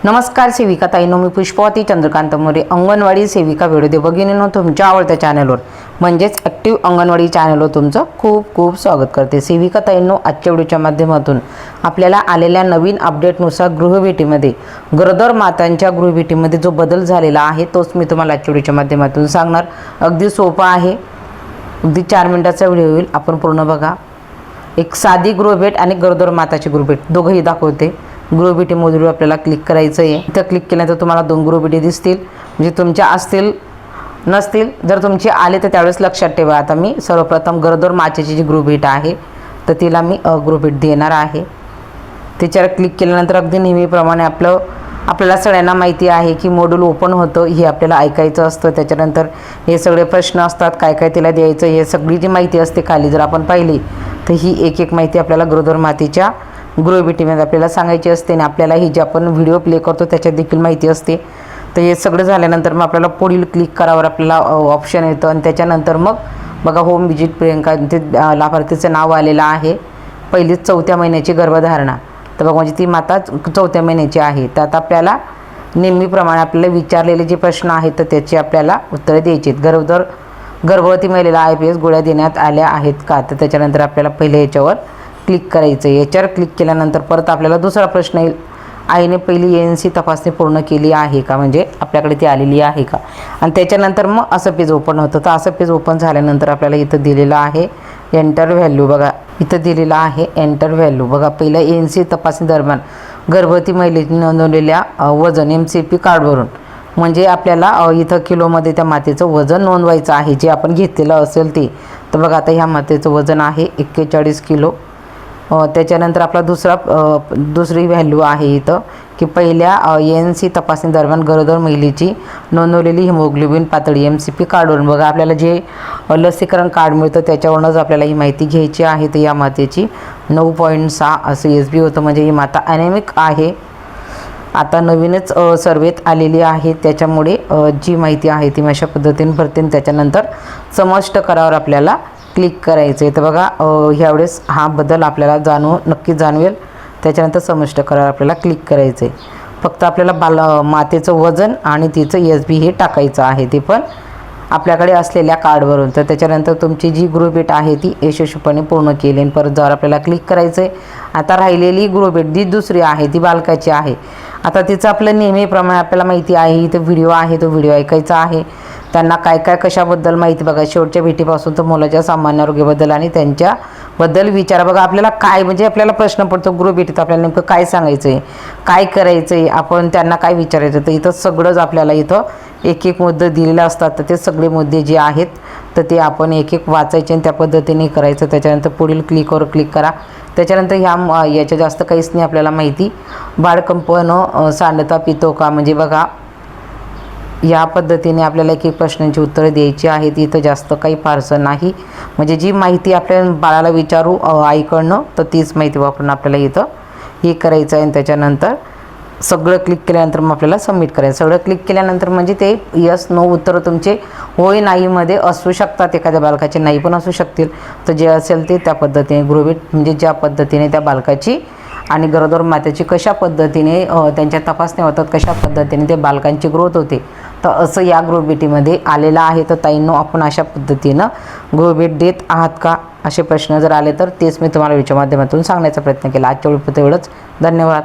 नमस्कार सेविका ताईंनो, मी पुष्पवती चंद्रकांत मोरे, अंगणवाडी सेविका व्हिडिओ भगिनींनो तुमच्या आवडत्या चॅनलवर म्हणजेच ॲक्टिव्ह अंगणवाडी चॅनलवर तुमचं खूप खूप स्वागत करते। सेविका ताईंनो, आजच्या व्हिडिओच्या माध्यमातून आपल्याला आलेल्या नवीन अपडेटनुसार गृहभेटीमध्ये गरोदर मातांच्या गृहभेटीमध्ये जो बदल झालेला आहे तोच मी तुम्हाला आजच्या व्हिडिओच्या माध्यमातून सांगणार। अगदी सोपा आहे, अगदी 4 मिनिटाचा व्हिडिओ होईल, आपण पूर्ण बघा। एक साधी गृहभेट आणि गरोदर माताची गृहभेट दोघंही दाखवते। गृहभेटी मोजून आपल्याला क्लिक करायचं आहे। इथं क्लिक केल्यानंतर तुम्हाला 2 गृहभेटी दिसतील, म्हणजे तुमच्या असतील नसतील। जर तुमचे आले तर त्यावेळेस लक्षात ठेवा। आता मी सर्वप्रथम गरोदर मातेची जी गृहभेट आहे तर तिला मी गृहभेट देणार आहे। त्याच्यावर क्लिक केल्यानंतर अगदी नेहमीप्रमाणे आपल्याला सगळ्यांना माहिती आहे की मॉड्यूल ओपन होतं, हे आपल्याला ऐकायचं असतं। त्याच्यानंतर हे सगळे प्रश्न असतात, काय काय तिला द्यायचं, हे सगळी जी माहिती असते खाली जर आपण पाहिली तर ही एक माहिती आपल्याला गरोदर मातेच्या गृहभेटीमध्ये आपल्याला सांगायची असते आणि आपल्याला ही जी आपण व्हिडिओ प्ले करतो त्याच्यात देखील माहिती असते। तर हे सगळं झाल्यानंतर मग आपल्याला पुढील क्लिक करावर आपल्याला ऑप्शन येतं आणि त्याच्यानंतर मग बघा होम विजिट प्रियंका ते लाभार्थीचं नाव आलेलं आहे। पहिलीच 4थ्या महिन्याची गर्भधारणा, तर बघा म्हणजे ती माता 4थ्या महिन्याची आहे। तर आता आपल्याला नेहमीप्रमाणे आपल्याला विचारलेले जे प्रश्न आहेत तर त्याची आपल्याला उत्तरे द्यायची आहेत। गर्भवती महिलेला IPS गोळ्या देण्यात आल्या आहेत का, तर त्याच्यानंतर आपल्याला पहिले याच्यावर क्लिक करायचं आहे। याच्यावर क्लिक केल्यानंतर परत आपल्याला दुसरा प्रश्न येईल, आईने पहिली ANC तपासणी पूर्ण केली आहे का, म्हणजे आपल्याकडे ती आलेली आहे का। आणि त्याच्यानंतर मग असं पेज ओपन होतं। तर असं पेज ओपन झाल्यानंतर आपल्याला इथं दिलेलं आहे एंटर व्हॅल्यू, बघा इथं दिलेलं आहे एंटर व्हॅल्यू। बघा पहिलं ANC तपासणी दरम्यान गर्भवती महिलेने नोंदवलेल्या वजन MCP कार्डवरून, म्हणजे आपल्याला इथं किलोमध्ये त्या मातेचं वजन नोंदवायचं आहे जे आपण घेतलेलं असेल ते। तर बघा आता ह्या मातेचं वजन आहे 41 किलो। त्याच्यानंतर आपला दुसरी व्हॅल्यू आहे इथं की पहिल्या ANC तपासणी दरम्यान गरोदर महिलेची नोंदवलेली हिमोग्लोबिन पातळी MCP कार्डवरून, बघा आपल्याला जे लसीकरण कार्ड मिळतं त्याच्यावरूनच आपल्याला ही माहिती घ्यायची आहे। तर या मातेची 9.6 असं SB होतं, म्हणजे ही माता ॲनेमिक आहे। आता नवीनच सर्वेत आलेली आहे, त्याच्यामुळे जी माहिती आहे ती अशा पद्धतीने भरते। त्याच्यानंतर समष्ट करावर आपल्याला क्लिक करायचं आहे। तर बघा ह्यावेळेस हा बदल आपल्याला नक्की जाणवेल। त्याच्यानंतर समष्ट करावर आपल्याला क्लिक करायचं आहे। फक्त आपल्याला मातेचं वजन आणि तिचं SB हे टाकायचं आहे, ते पण आपल्याकडे असलेल्या कार्डवरून। तर त्याच्यानंतर तुमची जी गृहभेट आहे ती यशस्वीपणे पूर्ण केली आणि परत जावर आपल्याला क्लिक करायचं आहे। आता राहिलेली गृहभेट जी दुसरी आहे ती बालकाची आहे। आता तिचं आपलं नेहमीप्रमाणे आपल्याला माहिती आहे, इथं व्हिडिओ आहे तो व्हिडिओ ऐकायचा आहे। त्यांना काय काय कशाबद्दल माहिती बघा, शेवटच्या भेटीपासून तर मुलाच्या सामान्य आरोग्याबद्दल आणि त्यांच्याबद्दल विचारा। बघा आपल्याला काय म्हणजे आपल्याला प्रश्न पडतो गृहभेटीत आपल्याला नेमकं काय सांगायचं आहे, काय करायचं आहे, आपण त्यांना काय विचारायचं। तर इथं सगळंच आपल्याला इथं एक मुद्दे दिलेले असतात। तर ते सगळे मुद्दे जे आहेत तर ते आपण एक वाचायचे आणि त्या पद्धतीने करायचं। त्याच्यानंतर पुढील क्लिकवर क्लिक करा। त्याच्यानंतर याच्या जास्त काहीच नाही आपल्याला माहिती। बाळकंपनं सांडता पितो का, म्हणजे बघा या पद्धतीने आपल्याला एक प्रश्नांची उत्तरं द्यायची आहेत। इथं जास्त काही फारसं नाही, म्हणजे जी माहिती आपल्या बाळाला विचारू आईकडनं तर तीच माहिती वापरून आपल्याला इथं हे करायचं आहे। आणि त्याच्यानंतर सगळं क्लिक केल्यानंतर मग आपल्याला सबमिट करायचं। सगळं क्लिक केल्यानंतर म्हणजे ते यस नो उत्तरं तुमचे होय नाहीमध्ये असू शकतात, एखाद्या बालकाचे नाही पण असू शकतील। तर जे असेल ते त्या पद्धतीने गृहभेट म्हणजे ज्या पद्धतीने त्या बालकाची आणि गरोदर मातेची कशा पद्धतीने त्यांच्या तपासण्या होतात, कशा पद्धतीने ते बालकांची ग्रोथ होते, तर असं या गृहभेटीमध्ये आलेलं आहे। तर ताईंनो, आपण अशा पद्धतीनं गृहभेट देत आहात का, असे प्रश्न जर आले तर तेच मी तुम्हाला व्हिडिओच्या माध्यमातून सांगण्याचा प्रयत्न केला। आजच्या वेळेपुरतं एवढंच, धन्यवाद।